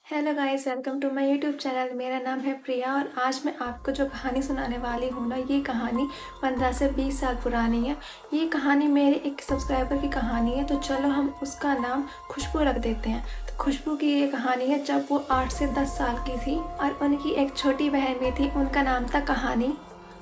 Hello guys, welcome to my YouTube channel. मेरा नाम है प्रिया और आज मैं आपको जो कहानी सुनाने वाली हूँ ना, ये कहानी 15 से 20 साल पुरानी है। ये कहानी मेरे एक सब्सक्राइबर की कहानी है, तो चलो हम उसका नाम खुशबू रख देते हैं। तो खुशबू की ये कहानी है जब वो 8 से 10 साल की थी और उनकी एक छोटी बहन भी थी, उनका नाम था कहानी।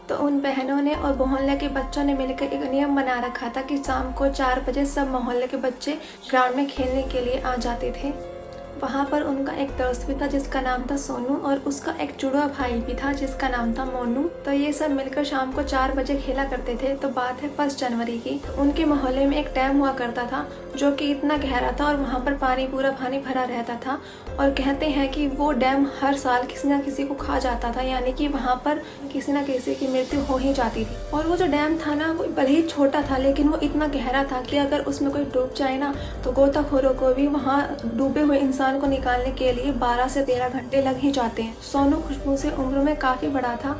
तो उन बहनों ने और मोहल्ले के बच्चों ने मिलकर एक नियम बना रखा था कि शाम को 4 बजे सब मोहल्ले के बच्चे ग्राउंड में खेलने के लिए आ जाते थे। वहाँ पर उनका एक दोस्त भी था जिसका नाम था सोनू और उसका एक जुड़वा भाई भी था जिसका नाम था मोनू। तो ये सब मिलकर शाम को 4 बजे खेला करते थे। तो बात है 1 जनवरी की। उनके मोहल्ले में एक डैम हुआ करता था जो कि इतना गहरा था और वहाँ पर पूरा पानी भरा रहता था। और कहते हैं कि वो डैम हर साल किसी न किसी को खा जाता था, यानी कि वहाँ पर किसी न किसी की मृत्यु हो ही जाती थी। और वो जो डैम था ना, वो भले ही छोटा था लेकिन वो इतना गहरा था कि अगर उसमें कोई डूब जाए ना तो गोताखोरों को भी वहाँ डूबे हुए इंसान को निकालने के लिए 12 से 13 घंटे लग ही जाते हैं। सोनू खुशबू से उम्र में काफ़ी बड़ा था,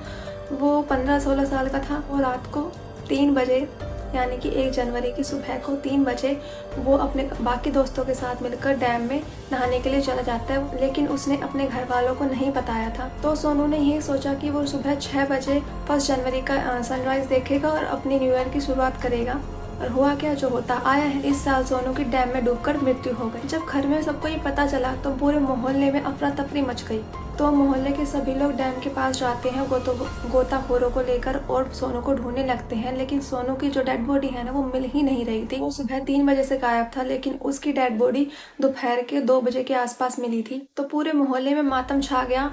वो 15-16 साल का था। वो रात को 3 बजे यानी कि 1 जनवरी की सुबह को 3 बजे वो अपने बाकी दोस्तों के साथ मिलकर डैम में नहाने के लिए चला जाता है, लेकिन उसने अपने घर वालों को नहीं बताया था। तो सोनू ने ये सोचा कि वो सुबह 6 बजे 1 जनवरी का सनराइज देखेगा और अपनी न्यू ईयर की शुरुआत करेगा। और हुआ क्या, जो होता आया है। इस साल सोनू की डैम में डूबकर मृत्यु हो गई। जब घर में सबको ये पता चला तो पूरे मोहल्ले में अफरा तफरी मच गई। तो मोहल्ले के सभी लोग डैम के पास जाते हैं गोताखोरों को लेकर और सोनू को ढूंढने लगते हैं, लेकिन सोनू की जो डेड बॉडी है ना, वो मिल ही नहीं रही थी। वो सुबह 3 बजे से गायब था, लेकिन उसकी डेड बॉडी दोपहर के 2 बजे के आसपास मिली थी। तो पूरे मोहल्ले में मातम छा गया।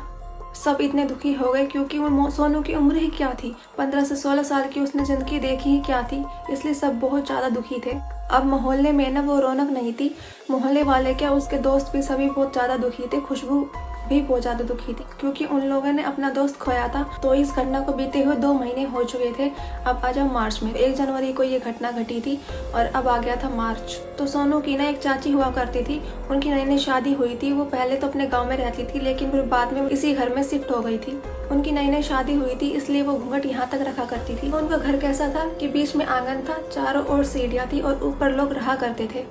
सब इतने दुखी हो गए क्योंकि वो सोनू की उम्र ही क्या थी, 15 से 16 साल की उसने जिंदगी देखी ही क्या थी। इसलिए सब बहुत ज्यादा दुखी थे। अब मोहल्ले में ना वो रौनक नहीं थी। मोहल्ले वाले क्या, उसके दोस्त भी सभी बहुत ज्यादा दुखी थे। खुशबू भी बहुत ज्यादा दुखी थी क्योंकि उन लोगों ने अपना दोस्त खोया था। तो इस घटना को बीते हुए 2 महीने हो चुके थे। अब आ जाओ मार्च में, 1 जनवरी को ये घटना घटी थी और अब आ गया था मार्च। तो सोनू की ना एक चाची हुआ करती थी, उनकी नई नई शादी हुई थी। वो पहले तो अपने गाँव में रहती थी लेकिन फिर बाद में इसी घर में शिफ्ट हो गई थी। उनकी नई नई शादी हुई थी इसलिए वो घूंघट यहाँ तक रखा करती थी। उनका घर कैसा था कि बीच में आंगन था, चारों ओर सीढ़ियाँ थी और ऊपर लोग रहा करते थे।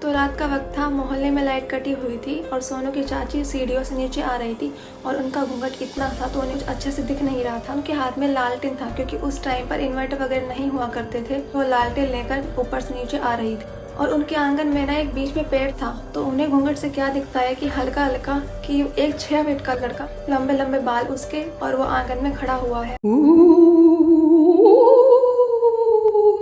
तो रात का वक्त था, मोहल्ले में लाइट कटी हुई थी और सोनू की चाची सीढ़ियों से नीचे आ रही थी और उनका घूंघट इतना था तो उन्हें अच्छे से दिख नहीं रहा था। उनके हाथ में लालटेन था क्योंकि उस टाइम पर इन्वर्टर वगैरह नहीं हुआ करते थे। वो लालटेन लेकर ऊपर से नीचे आ रही थी और उनके आंगन में ना एक बीच में पेड़ था। तो उन्हें घूंघट से क्या दिखता है कि हल्का हल्का कि एक 6 फीट का लड़का, लंबे लंबे बाल उसके, और वो आंगन में खड़ा हुआ है।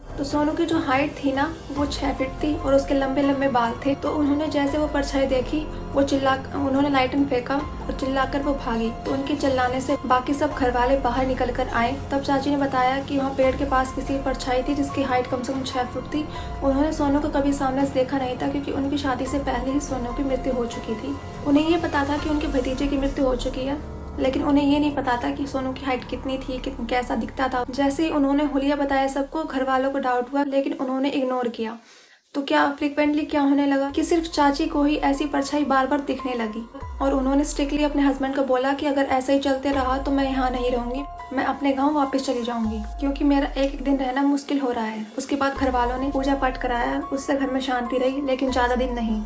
तो सोनू की जो हाइट थी ना, वो 6 फीट थी और उसके लंबे लंबे बाल थे। तो उन्होंने जैसे वो परछाई देखी, उन्होंने लाइटन फेंका और चिल्लाकर वो भागी। तो उनके चिल्लाने से बाकी सब घर वाले बाहर निकल कर आए। तब चाची ने बताया कि वहाँ पेड़ के पास किसी परछाई थी जिसकी हाइट कम से कम 6 फुट थी। उन्होंने सोनू को कभी सामने से देखा नहीं था क्योंकि उनकी शादी से पहले ही सोनू की मृत्यु हो चुकी थी। उन्हें ये पता था कि उनके भतीजे की मृत्यु हो चुकी है, लेकिन उन्हें ये नहीं पता था कि सोनू की हाइट कितनी थी, कैसा दिखता था। जैसे ही उन्होंने हुलिया बताया सबको, घर वालों को डाउट हुआ लेकिन उन्होंने इग्नोर किया। तो क्या फ्रिक्वेंटली क्या होने लगा कि सिर्फ चाची को ही ऐसी परछाई बार बार दिखने लगी और उन्होंने स्ट्रिक्टली अपने हस्बैंड को बोला कि अगर ऐसा ही चलते रहा तो मैं यहाँ नहीं रहूंगी, मैं अपने गाँव वापस चली जाऊंगी क्योंकि मेरा एक दिन रहना मुश्किल हो रहा है। उसके बाद घर वालों ने पूजा पाठ कराया, उससे घर में शांति रही लेकिन ज्यादा दिन नहीं।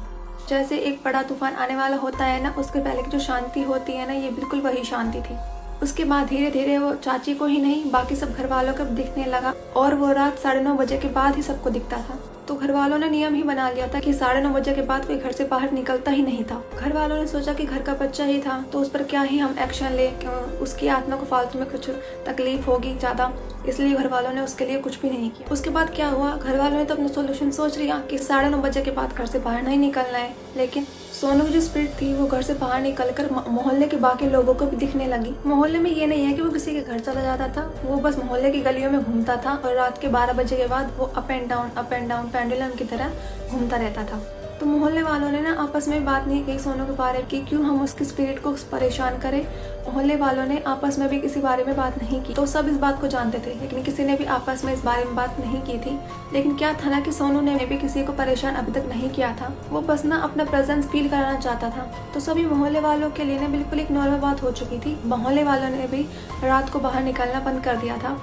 जैसे एक बड़ा तूफान आने वाला होता है ना, उसके पहले की जो शांति होती है ना, ये बिल्कुल वही शांति थी। उसके बाद धीरे धीरे वो चाची को ही नहीं बाकी सब घर वालों को दिखने लगा और वो रात 9:30 बजे के बाद ही सबको दिखता था। तो घर वालों ने नियम ही बना लिया था कि 9:30 बजे के बाद कोई घर से बाहर निकलता ही नहीं था। घर वालों ने सोचा कि घर का बच्चा ही था तो उस पर क्या ही हम एक्शन ले, उसकी आत्मा को फालतू में कुछ तकलीफ होगी ज्यादा, इसलिए घर वालों ने उसके लिए कुछ भी नहीं किया। उसके बाद क्या हुआ, घर वालों ने तो अपना सोल्यूशन सोच लिया कि 9:30 बजे के बाद घर से बाहर नहीं निकलना है। लेकिन सोनू की जो स्पिरिट थी वो घर से बाहर निकलकर मोहल्ले के बाकी लोगों को भी दिखने लगी। मोहल्ले में ये नहीं है कि वो किसी के घर चला जाता था, वो बस मोहल्ले की गलियों में घूमता था और रात के 12 बजे के बाद वो अप एंड डाउन पेंडुलम की तरह घूमता रहता था। तो मोहल्ले वालों ने ना आपस में बात नहीं की सोनू के बारे में कि क्यों हम उसकी स्पिरिट को परेशान करें। मोहल्ले वालों ने आपस में भी किसी बारे में बात नहीं की। तो सब इस बात को जानते थे लेकिन किसी ने भी आपस में इस बारे में बात नहीं की थी। लेकिन क्या था ना कि सोनू ने भी किसी को परेशान अभी तक नहीं किया था, वो बस ना अपना प्रेजेंस फील कराना चाहता था। तो सभी मोहल्ले वालों के लिए ना बिल्कुल एक नॉर्मल बात हो चुकी थी। मोहल्ले वालों ने भी रात को बाहर निकलना बंद कर दिया था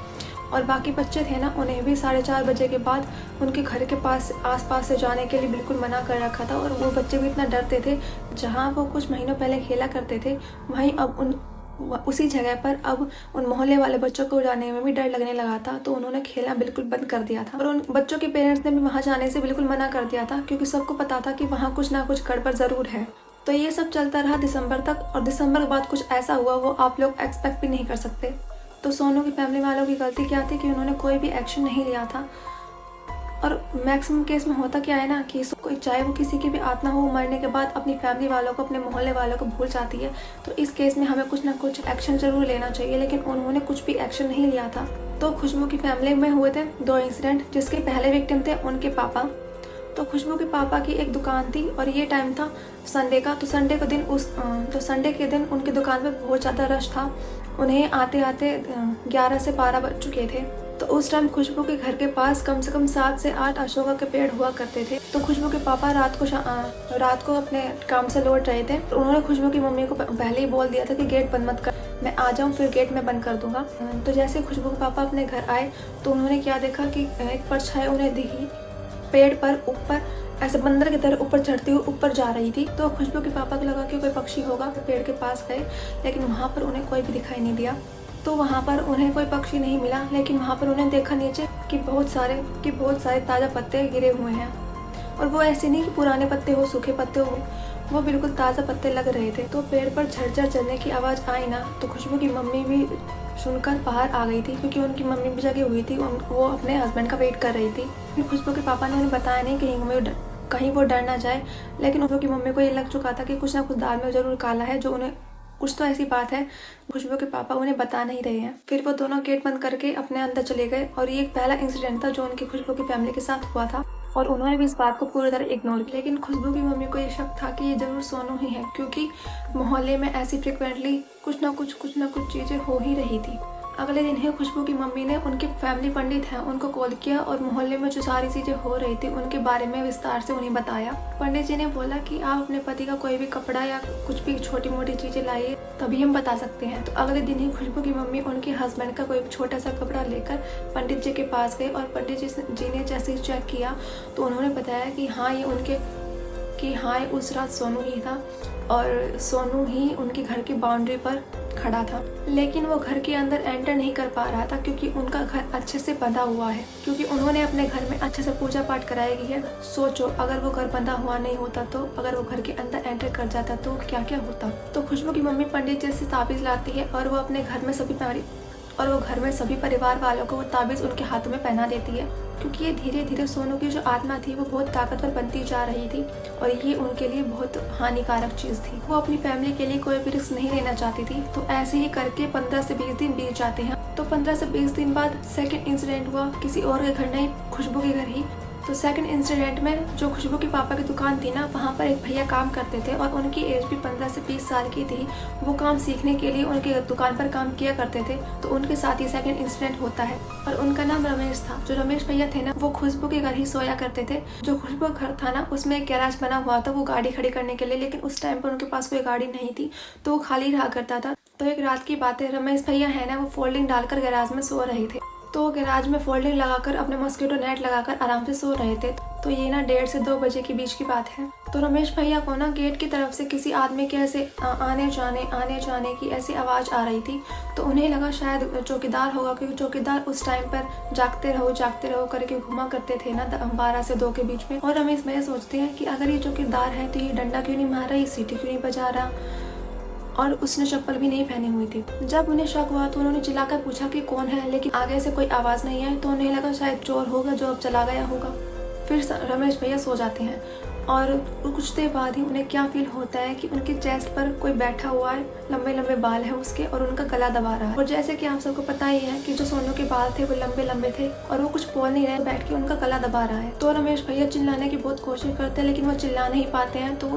और बाकी बच्चे थे ना, उन्हें भी 4:30 बजे के बाद उनके घर के पास आसपास से जाने के लिए बिल्कुल मना कर रखा था। और वो बच्चे भी इतना डरते थे, जहाँ वो कुछ महीनों पहले खेला करते थे वहीं अब उसी जगह पर अब उन मोहल्ले वाले बच्चों को जाने में भी डर लगने लगा था। तो उन्होंने खेलना बिल्कुल बंद कर दिया था और उन बच्चों के पेरेंट्स ने भी वहाँ जाने से बिल्कुल मना कर दिया था, क्योंकि सबको पता था कि वहाँ कुछ ना कुछ गड़बड़ ज़रूर है। तो ये सब चलता रहा दिसंबर तक, और दिसंबर के बाद कुछ ऐसा हुआ वो आप लोग एक्सपेक्ट भी नहीं कर सकते। तो सोनू की फैमिली वालों की गलती क्या थी कि उन्होंने कोई भी एक्शन नहीं लिया था। और मैक्सिमम केस में होता क्या है ना कि कोई, चाहे वो किसी की भी आत्मा हो, मरने के बाद अपनी फैमिली वालों को, अपने मोहल्ले वालों को भूल जाती है। तो इस केस में हमें कुछ ना कुछ एक्शन जरूर लेना चाहिए, लेकिन उन्होंने कुछ भी एक्शन नहीं लिया था। तो खुशबू की फैमिली में हुए थे 2 इंसिडेंट, जिसके पहले विक्टिम थे उनके पापा। तो खुशबू के पापा की एक दुकान थी और ये टाइम था संडे का। तो संडे के दिन उनकी दुकान पर बहुत ज़्यादा रश था। उन्हें आते आते 11 से 12 बज चुके थे। तो उस टाइम खुशबू के घर के पास कम से कम 7 से 8 अशोका के पेड़ हुआ करते थे। तो खुशबू के पापा रात को अपने काम से लौट रहे थे। उन्होंने खुशबू की मम्मी को पहले ही बोल दिया था कि गेट बंद मत कर, मैं आ जाऊँ फिर गेट में बंद कर दूंगा। तो जैसे खुशबू के पापा अपने घर आए तो उन्होंने क्या देखा कि एक परछाई उन्हें दिखी पेड़ पर ऊपर, ऐसे बंदर की तरह ऊपर चढ़ती हुई ऊपर जा रही थी। तो खुशबू के पापा को लगा कि कोई पक्षी होगा, पेड़ के पास गए, लेकिन वहाँ पर उन्हें कोई भी दिखाई नहीं दिया। तो वहाँ पर उन्हें कोई पक्षी नहीं मिला, लेकिन वहाँ पर उन्हें देखा नीचे कि बहुत सारे ताज़ा पत्ते गिरे हुए हैं। और वो ऐसे नहीं कि पुराने पत्ते हो, सूखे पत्ते हो, वो बिल्कुल ताज़ा पत्ते लग रहे थे। तो पेड़ पर झरझर चलने की आवाज़ आई ना, तो खुशबू की मम्मी भी सुनकर बाहर आ गई थी, क्योंकि उनकी मम्मी भी जगी हुई थी। वो अपने हस्बैंड का वेट कर रही थी। खुशबू के पापा ने उन्हें बताया नहीं, कहीं वो डर ना जाए, लेकिन उनकी मम्मी को ये लग चुका था कि कुछ ना कुछ दाल में ज़रूर काला है, जो उन्हें कुछ तो ऐसी बात है खुशबू के पापा उन्हें बता नहीं रहे हैं। फिर वो दोनों गेट बंद करके अपने अंदर चले गए। और ये एक पहला इंसिडेंट था जो उनकी खुशबू की फैमिली के साथ हुआ था, और उन्होंने भी इस बात को पूरी तरह इग्नोर किया। लेकिन खुशबू की मम्मी को ये शक था कि ये जरूर सोनू ही है, क्योंकि मोहल्ले में ऐसी फ्रिक्वेंटली कुछ ना कुछ चीज़ें हो ही रही थी। अगले दिन ही खुशबू की मम्मी ने उनके फैमिली पंडित हैं उनको कॉल किया और मोहल्ले में जो सारी चीज़ें हो रही थी उनके बारे में विस्तार से उन्हें बताया। पंडित जी ने बोला कि आप अपने पति का कोई भी कपड़ा या कुछ भी छोटी मोटी चीज़ें लाइए, तभी हम बता सकते हैं। तो अगले दिन ही खुशबू की मम्मी उनके हस्बैंड का कोई छोटा सा कपड़ा लेकर पंडित जी के पास गए, और पंडित जी ने जैसे ही चेक किया तो उन्होंने बताया कि हाँ, ये उस रात सोनू ही था, और सोनू ही उनके घर की बाउंड्री पर खड़ा था। लेकिन वो घर के अंदर एंटर नहीं कर पा रहा था, क्योंकि उनका घर अच्छे से बंधा हुआ है, क्योंकि उन्होंने अपने घर में अच्छे से पूजा पाठ कराई गई है। सोचो अगर वो घर बंधा हुआ नहीं होता, तो अगर वो घर के अंदर एंटर कर जाता तो क्या क्या होता। तो खुशबू की मम्मी पंडित जी से ताबीज़ लाती है, और वो अपने घर में सभी परिवार वालों को वो ताबीज़ उनके हाथों में पहना देती है, क्योंकि ये धीरे धीरे सोनू की जो आत्मा थी वो बहुत ताकतवर बनती जा रही थी, और ये उनके लिए बहुत हानिकारक चीज़ थी। वो अपनी फैमिली के लिए कोई भी रिस्क नहीं लेना चाहती थी। तो ऐसे ही करके 15 से 20 दिन बीत जाते हैं। तो 15 से 20 दिन बाद सेकंड इंसिडेंट हुआ, किसी और के घर नहीं, खुशबू के घर ही। तो सेकंड इंसिडेंट में जो खुशबू के पापा की दुकान थी ना, वहाँ पर एक भैया काम करते थे, और उनकी एज भी 15 से 20 साल की थी। वो काम सीखने के लिए उनके दुकान पर काम किया करते थे। तो उनके साथ ही सेकंड इंसिडेंट होता है, और उनका नाम रमेश था। जो रमेश भैया थे ना, वो खुशबू के घर ही सोया करते थे। जो खुशबू का घर था ना, उसमें एक गैराज बना हुआ था वो गाड़ी खड़ी करने के लिए, लेकिन उस टाइम पर उनके पास कोई गाड़ी नहीं थी, तो वो खाली रहा करता था। तो एक रात की बात है, रमेश भैया है ना, वो फोल्डिंग डालकर गैराज में सो रहे थे। तो गैराज में फोल्डिंग लगाकर अपने मस्कीटो नेट लगाकर आराम से सो रहे थे। तो ये ना 1:30 से 2 बजे के बीच की बात है। तो रमेश भैया को ना गेट की तरफ से किसी आदमी के ऐसे आने जाने की ऐसी आवाज़ आ रही थी। तो उन्हें लगा शायद चौकीदार होगा, क्योंकि चौकीदार उस टाइम पर जागते रहो करके घुमा करते थे ना 12 से 2 के बीच में। और रमेश भैया सोचते हैं कि अगर ये चौकीदार है तो ये डंडा क्यों नहीं मार रहा, ये सीटी क्यों नहीं बजा रहा, और उसने चप्पल भी नहीं पहनी हुई थी। जब उन्हें शक हुआ तो उन्होंने चिल्लाकर पूछा कि कौन है, लेकिन आगे से कोई आवाज़ नहीं आई। तो उन्हें लगा शायद चोर होगा जो अब चला गया होगा। फिर रमेश भैया सो जाते हैं, और कुछ देर बाद ही उन्हें क्या फील होता है कि उनके चेस्ट पर कोई बैठा हुआ है, लंबे लंबे बाल है उसके, और उनका गला दबा रहा है। और जैसे कि आप सबको पता ही है कि जो सोनू के बाल थे वो लंबे लंबे थे, और वो कुछ बोल नहीं रहे, बैठ के उनका गला दबा रहा है। तो रमेश भैया चिल्लाने की बहुत कोशिश करते हैं, लेकिन वो चिल्ला नहीं पाते हैं। तो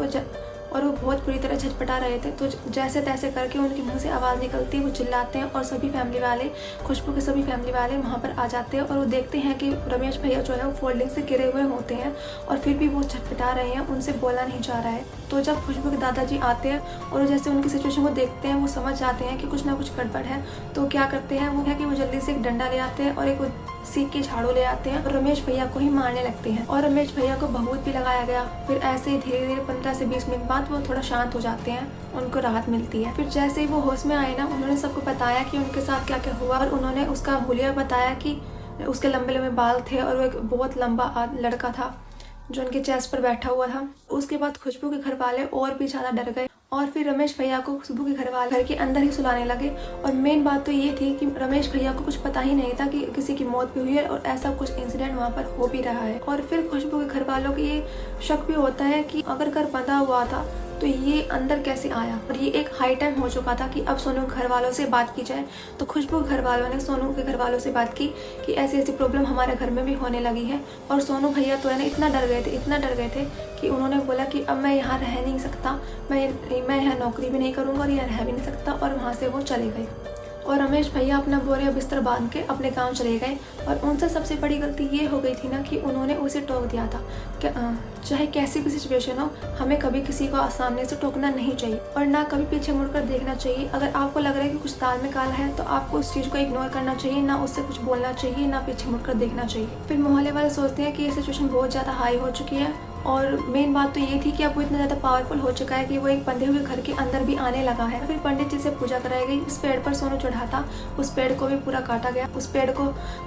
और वो बहुत बुरी तरह छटपटा रहे थे। तो जैसे तैसे करके उनके मुंह से आवाज़ निकलती है, वो चिल्लाते हैं और सभी फैमिली वाले, खुशबू के सभी फैमिली वाले वहाँ पर आ जाते हैं और वो देखते हैं कि रमेश भैया जो है वो फोल्डिंग से गिरे हुए होते हैं और फिर भी वो छटपटा रहे हैं, उनसे बोला नहीं जा रहा है। तो जब खुशबू के दादाजी आते हैं और जैसे उनकी सिचुएशन को देखते हैं, वो समझ जाते हैं कि कुछ ना कुछ गड़बड़ है। तो क्या करते हैं वो है कि वो जल्दी से एक डंडा ले आते हैं और एक सीख के झाड़ू ले आते हैं और रमेश भैया को ही मारने लगते हैं और रमेश भैया को बहुत भी लगाया गया। फिर ऐसे ही धीरे धीरे 15 से 20 मिनट बाद वो थोड़ा शांत हो जाते हैं, उनको राहत मिलती है। फिर जैसे ही वो होश में आए ना, उन्होंने सबको बताया कि उनके साथ क्या क्या हुआ और उन्होंने उसका हुलिया बताया कि उसके लंबे लंबे बाल थे और वो एक बहुत लंबा लड़का था जो उनके चेस्ट पर बैठा हुआ था। उसके बाद खुशबू के घर वाले और भी ज़्यादा डर गए और फिर रमेश भैया को खुशबू के घर वाले घर के अंदर ही सुलाने लगे। और मेन बात तो ये थी कि रमेश भैया को कुछ पता ही नहीं था कि किसी की मौत भी हुई है और ऐसा कुछ इंसिडेंट वहाँ पर हो भी रहा है। और फिर खुशबू के घर वालों को ये शक भी होता है कि अगर घर बंधा हुआ था तो ये अंदर कैसे आया। और ये एक हाई टाइम हो चुका था कि अब सोनू के घर वालों से बात की जाए। तो खुशबू के घर वालों ने सोनू के घर वालों से बात की कि ऐसी ऐसी प्रॉब्लम हमारे घर में भी होने लगी है। और सोनू भैया तो है ना इतना डर गए थे कि उन्होंने बोला कि अब मैं यहाँ रह नहीं सकता, मैं यहाँ नौकरी भी नहीं करूँगा और यहाँ रह भी नहीं सकता। और वहाँ से वो चले गए और रमेश भैया अपना बोरिया बिस्तर बांध के अपने गांव चले गए। और उनसे सबसे बड़ी गलती ये हो गई थी ना कि उन्होंने उसे टोक दिया था कि चाहे कैसी भी सिचुएशन हो, हमें कभी किसी को सामने से टोकना नहीं चाहिए और ना कभी पीछे मुड़कर देखना चाहिए। अगर आपको लग रहा है कि कुछ ताल में काला है तो आपको उस चीज़ को इग्नोर करना चाहिए, ना उससे कुछ बोलना चाहिए, ना पीछे मुड़कर देखना चाहिए। फिर मोहल्ले वाले सोचते हैं कि ये सिचुएशन बहुत ज़्यादा हाई हो चुकी है और मेन बात तो ये थी कि अब वो इतना ज़्यादा पावरफुल हो चुका है कि वो एक बंधे हुए घर के अंदर भी आने लगा है। फिर पंडित जी से पूजा कराई गई। उस पेड़ पर सोनू चढ़ा था, उस पेड़ को भी पूरा काटा गया, उस पेड़ को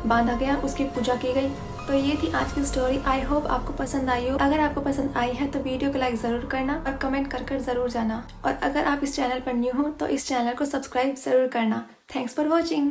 बांधा गया, उसकी पूजा की गई। तो ये थी आज की स्टोरी। आई होप आपको पसंद आई हो। अगर आपको पसंद आई है तो वीडियो को लाइक ज़रूर करना और कमेंट कर ज़रूर जाना। और अगर आप इस चैनल पर न्यू हो तो इस चैनल को सब्सक्राइब ज़रूर करना। Thanks for watching.